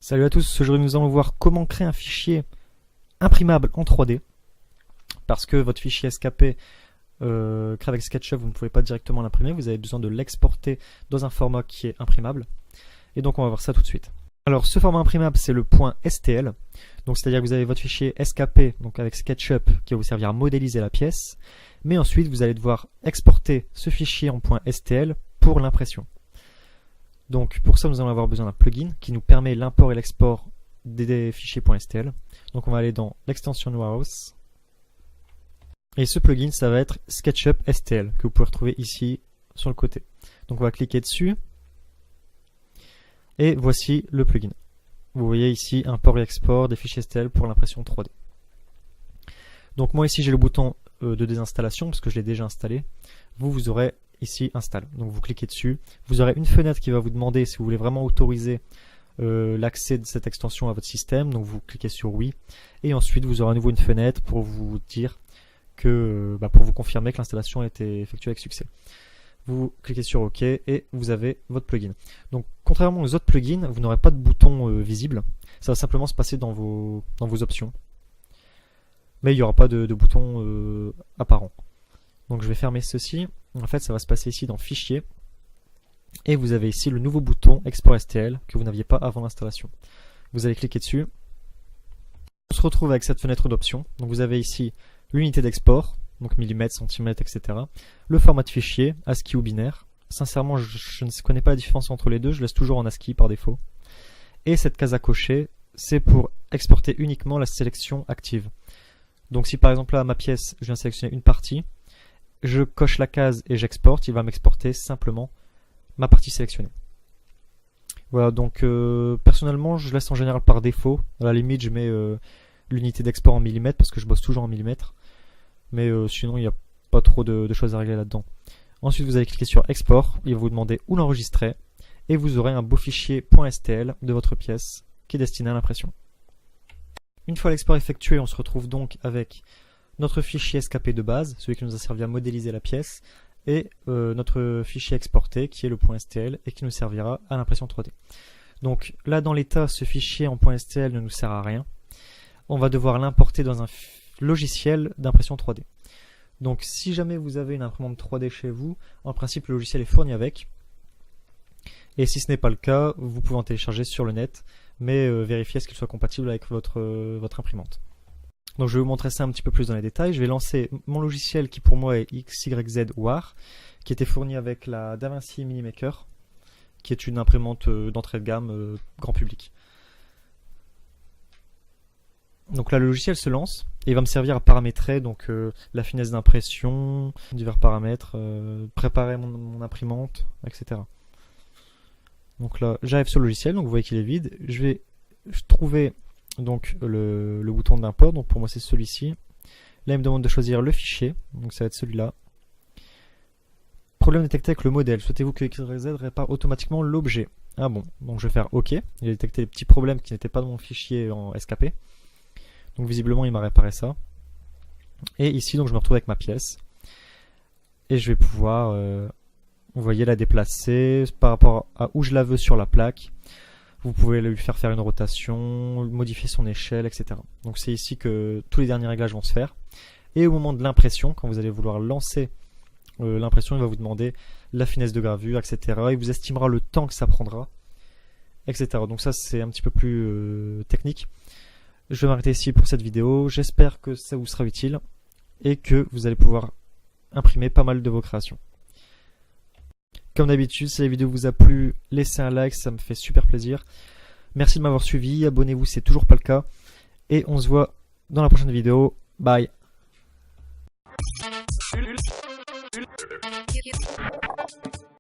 Salut à tous, aujourd'hui nous allons voir comment créer un fichier imprimable en 3D. Parce que votre fichier SKP créé avec SketchUp, vous ne pouvez pas directement l'imprimer, vous avez besoin de l'exporter dans un format qui est imprimable. Et donc on va voir ça tout de suite. Alors ce format imprimable, c'est le .stl. Donc c'est-à-dire que vous avez votre fichier SKP, donc avec SketchUp, qui va vous servir à modéliser la pièce. Mais ensuite vous allez devoir exporter ce fichier en .stl pour l'impression. Donc pour ça nous allons avoir besoin d'un plugin qui nous permet l'import et l'export des fichiers .stl. Donc on va aller dans l'extension Warehouse. Et ce plugin ça va être SketchUp STL que vous pouvez retrouver ici sur le côté. Donc on va cliquer dessus. Et voici le plugin. Vous voyez ici import et export des fichiers STL pour l'impression 3D. Donc moi ici j'ai le bouton de désinstallation parce que je l'ai déjà installé. Vous aurez ici installe. Donc vous cliquez dessus. Vous aurez une fenêtre qui va vous demander si vous voulez vraiment autoriser l'accès de cette extension à votre système. Donc vous cliquez sur oui. Et ensuite vous aurez à nouveau une fenêtre pour vous dire que pour vous confirmer que l'installation a été effectuée avec succès. Vous cliquez sur OK et vous avez votre plugin. Donc contrairement aux autres plugins, vous n'aurez pas de bouton visible. Ça va simplement se passer dans vos options. Mais il n'y aura pas de bouton apparent. Donc je vais fermer ceci. En fait ça va se passer ici dans Fichier. Et vous avez ici le nouveau bouton Export STL que vous n'aviez pas avant l'installation. Vous allez cliquer dessus. On se retrouve avec cette fenêtre d'options. Donc vous avez ici l'unité d'export, donc millimètres, centimètres, etc. Le format de fichier, ASCII ou binaire. Sincèrement, je ne connais pas la différence entre les deux, je laisse toujours en ASCII par défaut. Et cette case à cocher, c'est pour exporter uniquement la sélection active. Donc si par exemple là, ma pièce, je viens sélectionner une partie, je coche la case et j'exporte, il va m'exporter simplement ma partie sélectionnée. Voilà, donc personnellement, je laisse en général par défaut. À la limite, je mets l'unité d'export en millimètres parce que je bosse toujours en millimètres. Mais sinon, il n'y a pas trop de choses à régler là-dedans. Ensuite, vous allez cliquer sur Export. Il va vous demander où l'enregistrer. Et vous aurez un beau fichier .stl de votre pièce qui est destiné à l'impression. Une fois l'export effectué, on se retrouve donc avec notre fichier SKP de base, celui qui nous a servi à modéliser la pièce, et notre fichier exporté qui est le .stl et qui nous servira à l'impression 3D. Donc là, dans l'état, ce fichier en .stl ne nous sert à rien. On va devoir l'importer dans un logiciel d'impression 3D. Donc si jamais vous avez une imprimante 3D chez vous, en principe le logiciel est fourni avec. Et si ce n'est pas le cas, vous pouvez en télécharger sur le net, mais vérifiez à ce qu'il soit compatible avec votre imprimante. Donc je vais vous montrer ça un petit peu plus dans les détails. Je vais lancer mon logiciel qui pour moi est XYZ War, qui était fourni avec la DaVinci Minimaker, qui est une imprimante d'entrée de gamme grand public. Donc là le logiciel se lance et il va me servir à paramétrer donc la finesse d'impression, divers paramètres, préparer mon imprimante, etc. Donc là j'arrive sur le logiciel, donc vous voyez qu'il est vide. Je vais trouver donc le bouton d'import, donc pour moi c'est celui-ci. Là il me demande de choisir le fichier, donc ça va être celui-là. Problème détecté avec le modèle, souhaitez-vous que XYZ répare automatiquement l'objet? Ah bon, donc je vais faire OK. Il a détecté les petits problèmes qui n'étaient pas dans mon fichier en SKP. Donc visiblement il m'a réparé ça. Et ici donc je me retrouve avec ma pièce. Et je vais pouvoir, vous voyez, la déplacer par rapport à où je la veux sur la plaque. Vous pouvez lui faire une rotation, modifier son échelle, etc. Donc c'est ici que tous les derniers réglages vont se faire. Et au moment de l'impression, quand vous allez vouloir lancer l'impression, il va vous demander la finesse de gravure, etc. Il vous estimera le temps que ça prendra, etc. Donc ça c'est un petit peu plus technique. Je vais m'arrêter ici pour cette vidéo. J'espère que ça vous sera utile et que vous allez pouvoir imprimer pas mal de vos créations. Comme d'habitude, si la vidéo vous a plu, laissez un like, ça me fait super plaisir. Merci de m'avoir suivi, abonnez-vous si c'est toujours pas le cas. Et on se voit dans la prochaine vidéo. Bye!